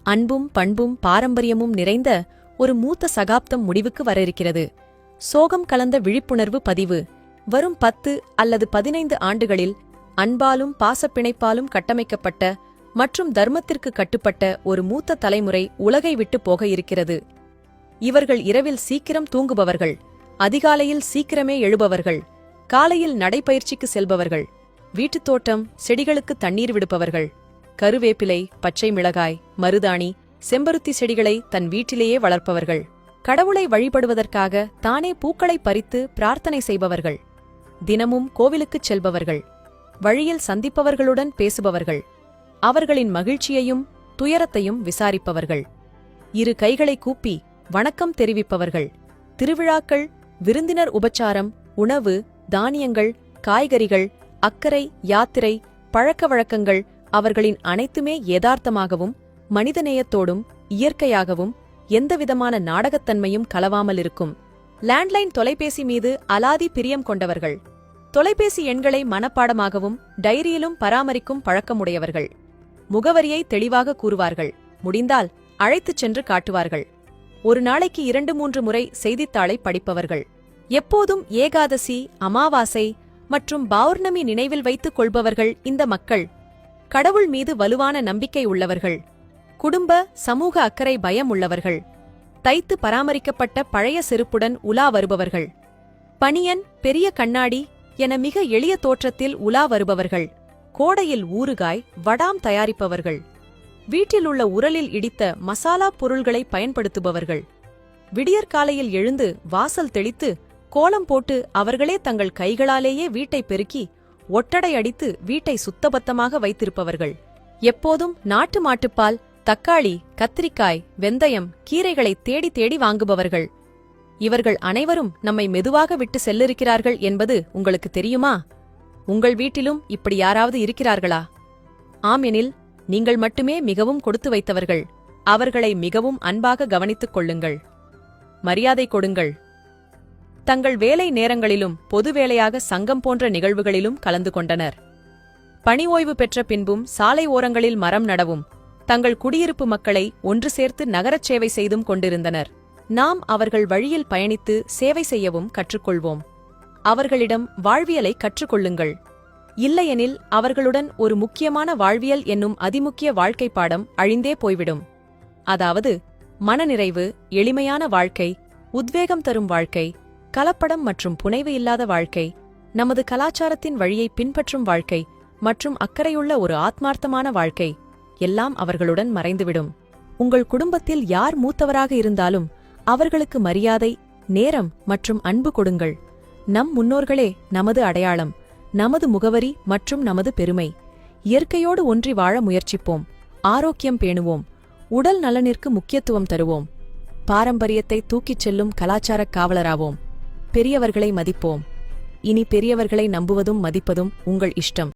அன்பும் பண்பும் பாரம்பரியமும் நிறைந்த ஒரு மூத்த சகாப்தம் முடிவுக்கு வர இருக்கிறது. சோகம் கலந்த விழிப்புணர்வு பதிவு. வரும் 10 அல்லது 15 ஆண்டுகளில் அன்பாலும் பாசப்பிணைப்பாலும் கட்டமைக்கப்பட்ட மற்றும் தர்மத்திற்கு கட்டுப்பட்ட ஒரு மூத்த தலைமுறை உலகை விட்டு போக இருக்கிறது. இவர்கள் இரவில் சீக்கிரம் தூங்குபவர்கள், அதிகாலையில் சீக்கிரமே எழுபவர்கள், காலையில் நடைப்பயிற்சிக்கு செல்பவர்கள், வீட்டுத் தோட்டம் செடிகளுக்கு தண்ணீர் விடுப்பவர்கள், கருவேப்பிலை, பச்சை மிளகாய், மருதாணி, செம்பருத்தி செடிகளை தன் வீட்டிலேயே வளர்ப்பவர்கள், கடவுளை வழிபடுவதற்காக தானே பூக்களை பறித்து பிரார்த்தனை செய்பவர்கள், தினமும் கோவிலுக்குச் செல்பவர்கள், வழியில் சந்திப்பவர்களுடன் பேசுபவர்கள், அவர்களின் மகிழ்ச்சியையும் துயரத்தையும் விசாரிப்பவர்கள், இரு கைகளை கூப்பி வணக்கம் தெரிவிப்பவர்கள், திருவிழாக்கள், விருந்தினர் உபச்சாரம், உணவு, தானியங்கள், காய்கறிகள், அக்கறை, யாத்திரை, பழக்க வழக்கங்கள் அவர்களின் அனைத்துமே யதார்த்தமாகவும் மனிதநேயத்தோடும் இயற்கையாகவும் எந்தவிதமான நாடகத்தன்மையும் கலவாமல் இருக்கும். லேண்ட்லைன் தொலைபேசி மீது அலாதி பிரியம் கொண்டவர்கள், தொலைபேசி எண்களை மனப்பாடமாகவும் டைரியிலும் பராமரிக்கும் பழக்கமுடையவர்கள், முகவரியை தெளிவாக கூறுவார்கள், முடிந்தால் அழைத்துச் சென்று காட்டுவார்கள், ஒரு நாளைக்கு 2-3 முறை செய்தித்தாளை படிப்பவர்கள், எப்போதும் ஏகாதசி, அமாவாசை மற்றும் பௌர்ணமி நினைவில் வைத்துக் கொள்பவர்கள். இந்த மக்கள் கடவுள் மீது வலுவான நம்பிக்கை உள்ளவர்கள், குடும்ப சமூக அக்கறை பயம் உள்ளவர்கள், தைத்து பராமரிக்கப்பட்ட பழைய செருப்புடன் உலா வருபவர்கள், பனியன், பெரிய கண்ணாடி என மிக எளிய தோற்றத்தில் உலா வருபவர்கள், கோடையில் ஊறுகாய், வடாம் தயாரிப்பவர்கள், வீட்டில் உள்ள உரலில் இடித்த மசாலா பொருள்களை பயன்படுத்துபவர்கள், விடியற்காலையில் எழுந்து வாசல் தெளித்து கோலம் போட்டு அவர்களே தங்கள் கைகளாலேயே வீட்டை பெருக்கி ஒட்டடை அடித்து வீட்டை சுத்தபத்தமாக வைத்திருப்பவர்கள், எப்போதும் நாட்டு மாட்டுப்பால், தக்காளி, கத்திரிக்காய், வெந்தயம், கீரைகளை தேடி தேடி வாங்குபவர்கள். இவர்கள் அனைவரும் நம்மை மெதுவாக விட்டு செல்லிருக்கிறார்கள் என்பது உங்களுக்கு தெரியுமா? உங்கள் வீட்டிலும் இப்படி யாராவது இருக்கிறார்களா? ஆம் எனில் நீங்கள் மட்டுமே மிகவும் கொடுத்து வைத்தவர்கள். அவர்களை மிகவும் அன்பாக கவனித்துக் கொள்ளுங்கள், மரியாதை கொடுங்கள். தங்கள் வேலை நேரங்களிலும் பொது வேலையாக சங்கம் போன்ற நிகழ்வுகளிலும் கலந்து கொண்டனர். பணி ஓய்வு பெற்ற பின்பும் சாலை ஓரங்களில் மரம் நடவும், தங்கள் குடியிருப்பு மக்களை ஒன்று சேர்த்து நகரச் சேவை செய்தும் கொண்டிருந்தனர். நாம் அவர்கள் வழியில் பயணித்து சேவை செய்யவும் கற்றுக்கொள்வோம். அவர்களிடம் வாழ்வியலை கற்றுக்கொள்ளுங்கள். இல்லையெனில் அவர்களுடன் ஒரு முக்கியமான வாழ்வியல் என்னும் அதிமுக்கிய வாழ்க்கை பாடம் அழிந்தே போய்விடும். அதாவது மனநிறைவு, எளிமையான வாழ்க்கை, உத்வேகம் தரும் வாழ்க்கை, கலப்படம் மற்றும் புனைவு இல்லாத வாழ்க்கை, நமது கலாச்சாரத்தின் வழியை பின்பற்றும் வாழ்க்கை மற்றும் அக்கறையுள்ள ஒரு ஆத்மார்த்தமான வாழ்க்கை எல்லாம் அவர்களுடன் மறைந்துவிடும். உங்கள் குடும்பத்தில் யார் மூத்தவராக இருந்தாலும் அவர்களுக்கு மரியாதை, நேரம் மற்றும் அன்பு கொடுங்கள். நம் முன்னோர்களே நமது அடையாளம், நமது முகவரி மற்றும் நமது பெருமை. இயற்கையோடு ஒன்றி வாழ முயற்சிப்போம், ஆரோக்கியம் பேணுவோம், உடல் நலனிற்கு முக்கியத்துவம் தருவோம், பாரம்பரியத்தை தூக்கிச் செல்லும் கலாச்சாரக் காவலராவோம். பெரியவர்களை மதிப்போம். இனி பெரியவர்களை நம்புவதும் மதிப்பதும் உங்கள் இஷ்டம்.